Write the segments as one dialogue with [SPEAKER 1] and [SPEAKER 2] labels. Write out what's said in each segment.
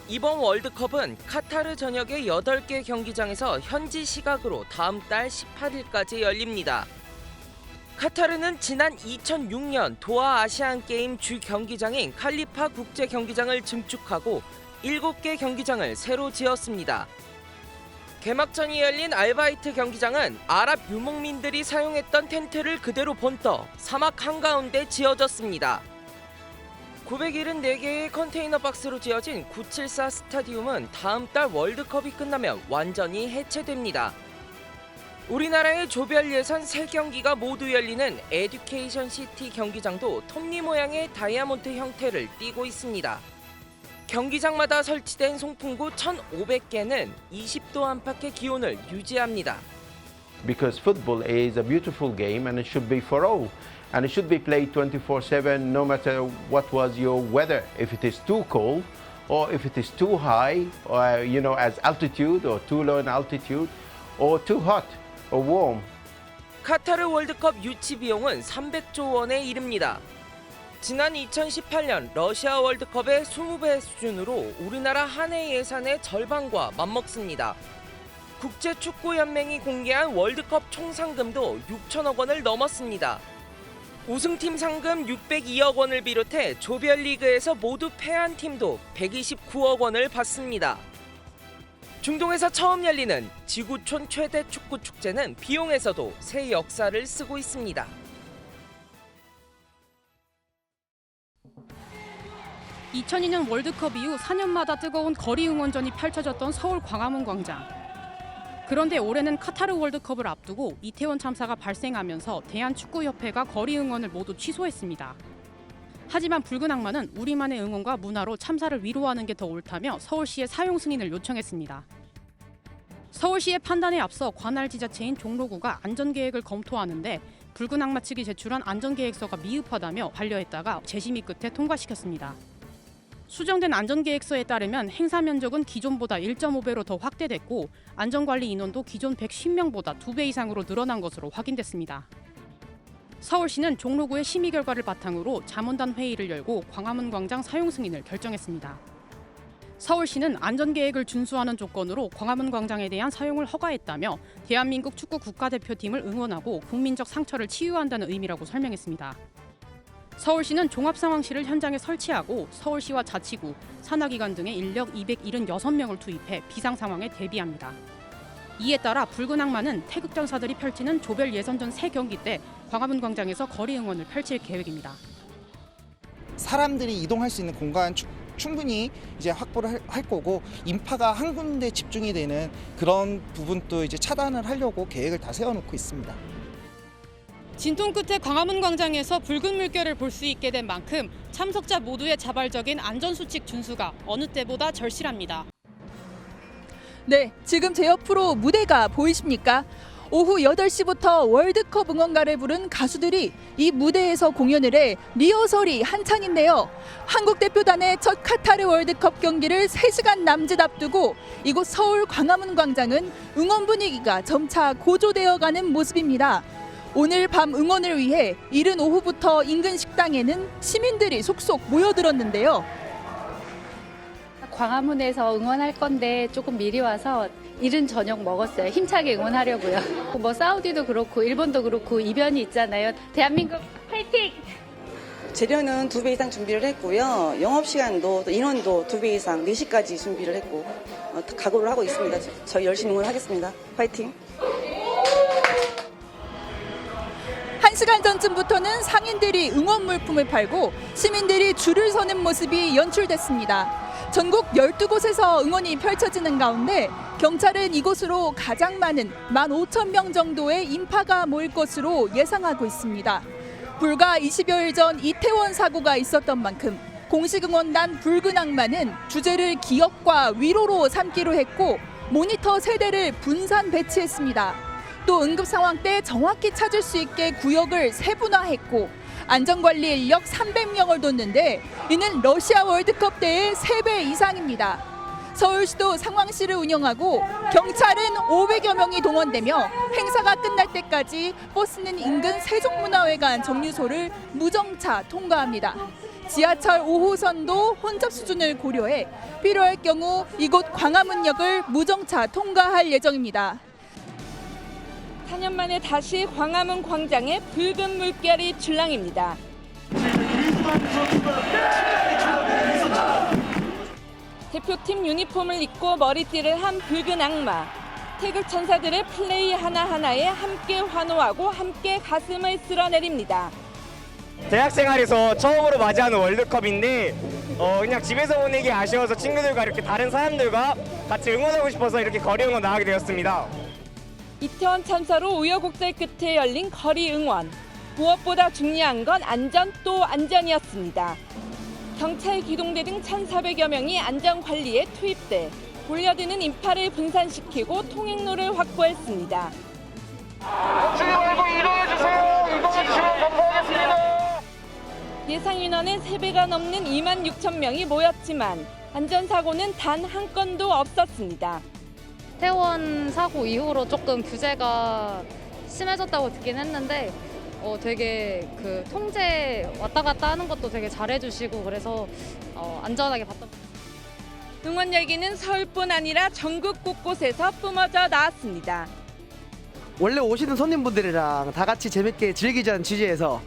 [SPEAKER 1] 이번 월드컵은 카타르 전역의 8개 경기장에서 현지 시각으로 다음 달 18일까지 열립니다. 카타르는 지난 2006년 도하 아시안게임 주 경기장인 칼리파 국제 경기장을 증축하고 7개 경기장을 새로 지었습니다. 개막전이 열린 알바이트 경기장은 아랍 유목민들이 사용했던 텐트를 그대로 본떠 사막 한가운데 지어졌습니다. 974개의 컨테이너 박스로 지어진 974 스타디움은 다음 달 월드컵이 끝나면 완전히 해체됩니다. 우리나라의 조별 예선 3경기가 모두 열리는 에듀케이션 시티 경기장도 톱니 모양의 다이아몬드 형태를 띠고 있습니다. 경기장마다 설치된 송풍구 1,500개는 20도 안팎의 기온을 유지합니다.
[SPEAKER 2] Because football is a beautiful game and it should be for all. And it should be played 24/7 no matter what was your weather. If it is too cold or if it is too high, or, as altitude or too low in altitude or too hot or warm.
[SPEAKER 1] 카타르 월드컵 유치 비용은 300조 원에 이릅니다. 지난 2018년 러시아 월드컵의 20배 수준으로 우리나라 한 해 예산의 절반과 맞먹습니다. 국제축구연맹이 공개한 월드컵 총 상금도 6천억 원을 넘었습니다. 우승팀 상금 602억 원을 비롯해 조별리그에서 모두 패한 팀도 129억 원을 받습니다. 중동에서 처음 열리는 지구촌 최대 축구 축제는 비용에서도 새 역사를 쓰고 있습니다.
[SPEAKER 3] (2002년) 월드컵 이후 4년마다 뜨거운 거리 응원전이 펼쳐졌던 서울 광화문 광장. 그런데 올해는 카타르 월드컵을 앞두고 이태원 참사가 발생하면서 대한축구협회가 거리 응원을 모두 취소했습니다. 하지만 붉은 악마는 우리만의 응원과 문화로 참사를 위로하는 게 더 옳다며 서울시에 사용 승인을 요청했습니다. 서울시의 판단에 앞서 관할 지자체인 종로구가 안전계획을 검토하는데 붉은 악마 측이 제출한 안전계획서가 미흡하다며 반려했다가 재심의 끝에 통과시켰습니다. 수정된 안전계획서에 따르면 행사 면적은 기존보다 1.5배로 더 확대됐고 안전관리 인원도 기존 110명보다 2배 이상으로 늘어난 것으로 확인됐습니다. 서울시는 종로구의 심의 결과를 바탕으로 자문단 회의를 열고 광화문 광장 사용 승인을 결정했습니다. 서울시는 안전계획을 준수하는 조건으로 광화문 광장에 대한 사용을 허가했다며 대한민국 축구 국가대표팀을 응원하고 국민적 상처를 치유한다는 의미라고 설명했습니다. 서울시는 종합상황실을 현장에 설치하고 서울시와 자치구, 산하기관 등의 인력 276명을 투입해 비상 상황에 대비합니다. 이에 따라 붉은 악마는 태극전사들이 펼치는 조별 예선전 3경기 때 광화문 광장에서 거리 응원을 펼칠 계획입니다.
[SPEAKER 4] 사람들이 이동할 수 있는 공간 충분히 이제 확보를 할 거고 인파가 한 군데 집중이 되는 그런 부분도 이제 차단을 하려고 계획을 다 세워놓고 있습니다.
[SPEAKER 3] 진통 끝에 광화문 광장에서 붉은 물결을 볼 수 있게 된 만큼 참석자 모두의 자발적인 안전수칙 준수가 어느 때보다 절실합니다.
[SPEAKER 5] 네, 지금 제 옆으로 무대가 보이십니까? 오후 8시부터 월드컵 응원가를 부른 가수들이 이 무대에서 공연을 해 리허설이 한창인데요. 한국 대표단의 첫 카타르 월드컵 경기를 3시간 남짓 앞두고 이곳 서울 광화문 광장은 응원 분위기가 점차 고조되어가는 모습입니다. 오늘 밤 응원을 위해 이른 오후부터 인근 식당에는 시민들이 속속 모여들었는데요.
[SPEAKER 6] 광화문에서 응원할 건데 조금 미리 와서 이른 저녁 먹었어요. 힘차게 응원하려고요. 뭐 사우디도 그렇고 일본도 그렇고 이변이 있잖아요. 대한민국 화이팅!
[SPEAKER 7] 재료는 2배 이상 준비를 했고요. 영업시간도 인원도 2배 이상 4시까지 준비를 했고 각오를 하고 있습니다. 저희 열심히 응원하겠습니다. 화이팅!
[SPEAKER 5] 1시간 전쯤부터는 상인들이 응원 물품을 팔고 시민들이 줄을 서는 모습이 연출됐습니다. 전국 12곳에서 응원이 펼쳐지는 가운데 경찰은 이곳으로 가장 많은 15,000명 정도의 인파가 모일 것으로 예상하고 있습니다. 불과 20여일 전 이태원 사고가 있었던 만큼 공식 응원단 붉은 악마는 주제를 기억과 위로로 삼기로 했고 모니터 3대를 분산 배치했습니다. 또 응급 상황 때 정확히 찾을 수 있게 구역을 세분화했고 안전관리 인력 300명을 뒀는데 이는 러시아 월드컵 때의 3배 이상입니다. 서울시도 상황실을 운영하고 경찰은 500여 명이 동원되며 행사가 끝날 때까지 버스는 인근 세종문화회관 정류소를 무정차 통과합니다. 지하철 5호선도 혼잡 수준을 고려해 필요할 경우 이곳 광화문역을 무정차 통과할 예정입니다.
[SPEAKER 8] 4년 만에 다시 광화문 광장에 붉은 물결이 출렁입니다. 대표팀 유니폼을 입고 머리띠를 한 붉은 악마. 태극 천사들의 플레이 하나하나에 함께 환호하고 함께 가슴을 쓸어내립니다.
[SPEAKER 9] 대학 생활에서 처음으로 맞이하는 월드컵인데 그냥 집에서 보내기 아쉬워서 친구들과 이렇게 다른 사람들과 같이 응원하고 싶어서 이렇게 거리 응원 나가게 되었습니다.
[SPEAKER 8] 이태원 참사로 우여곡절 끝에 열린 거리 응원. 무엇보다 중요한 건 안전 또 안전이었습니다. 경찰 기동대 등 1,400여 명이 안전관리에 투입돼 몰려드는 인파를 분산시키고 통행로를 확보했습니다. 예상 인원은 3배가 넘는 2만 6천 명이 모였지만 안전사고는 단 한 건도 없었습니다.
[SPEAKER 10] 이태원 사고 이후로 조금 규제가 심해졌다고 듣긴 했는데 되게 그 통제 왔다 갔다 하는 것도 되게 잘해주시고 그래서 안전하게 봤던.
[SPEAKER 8] 응원 열기는 서울뿐 아니라 전국 곳곳에서 뿜어져 나왔습니다.
[SPEAKER 11] 원래 오시는 손님분들이랑 다 같이 재밌게 즐기자는 취지에서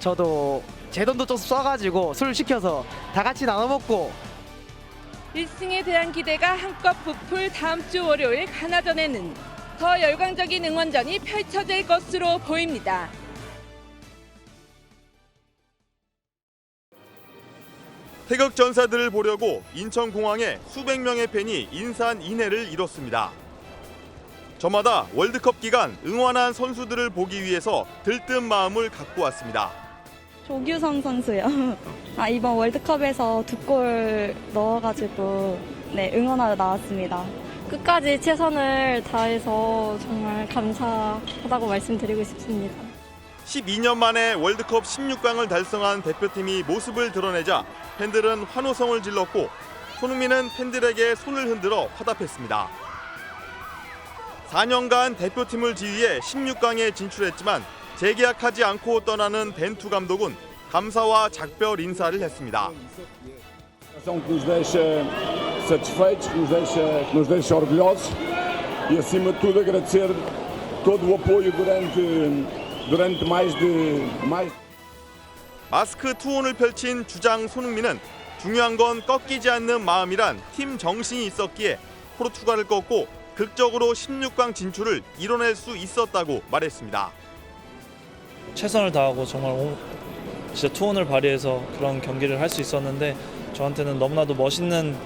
[SPEAKER 11] 저도 제 돈도 좀 써가지고 술 시켜서 다 같이 나눠 먹고
[SPEAKER 8] 1승에 대한 기대가 한껏 부풀 다음 주 월요일 가나전에는 더 열광적인 응원전이 펼쳐질 것으로 보입니다.
[SPEAKER 12] 태극 전사들을 보려고 인천공항에 수백 명의 팬이 인산인해를 이뤘습니다. 저마다 월드컵 기간 응원한 선수들을 보기 위해서 들뜬 마음을 갖고 왔습니다.
[SPEAKER 13] 조규성 선수요. 이번 월드컵에서 2골 넣어가지고 응원하러 나왔습니다. 끝까지 최선을 다해서 정말 감사하다고 말씀드리고 싶습니다.
[SPEAKER 12] 12년 만에 월드컵 16강을 달성한 대표팀이 모습을 드러내자 팬들은 환호성을 질렀고 손흥민은 팬들에게 손을 흔들어 화답했습니다. 4년간 대표팀을 지휘해 16강에 진출했지만 재계약하지 않고 떠나는 벤투 감독은 감사와 작별 인사를 했습니다.
[SPEAKER 14] nos deixa satisfeitos, que nos deixa orgulhosos e acima de tudo agradecer todo o apoio durante mais.
[SPEAKER 12] 마스크 투혼을 펼친 주장 손흥민은 중요한 건 꺾이지 않는 마음이란 팀 정신이 있었기에 포르투갈을 꺾고 극적으로 16강 진출을 이뤄낼 수 있었다고 말했습니다.
[SPEAKER 15] 최선을 다하고 정말 진짜 투혼을 발휘해서 그런 경기를 할 수 있었는데 저한테는 너무나도 멋있는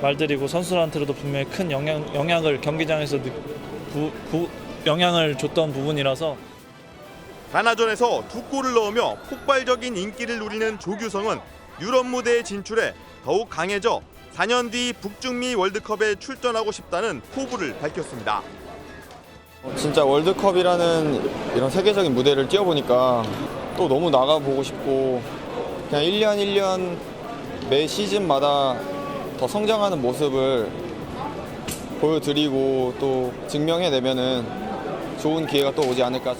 [SPEAKER 15] 말들이고 선수들한테도 분명히 큰 영향을 경기장에서 영향을 줬던 부분이라서
[SPEAKER 12] 가나전에서 2골을 넣으며 폭발적인 인기를 누리는 조규성은 유럽 무대에 진출해 더욱 강해져 4년 뒤 북중미 월드컵에 출전하고 싶다는 포부를 밝혔습니다.
[SPEAKER 16] 진짜 월드컵이라는 이런 세계적인 무대를 뛰어보니까 또 너무 나가보고 싶고 그냥 1년 1년 매 시즌마다 더 성장하는 모습을 보여드리고 또 증명해내면은 좋은 기회가 또 오지 않을까.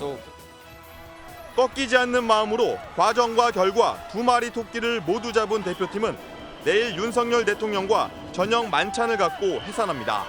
[SPEAKER 12] 꺾이지 않는 마음으로 과정과 결과 2마리 토끼를 모두 잡은 대표팀은 내일 윤석열 대통령과 저녁 만찬을 갖고 해산합니다.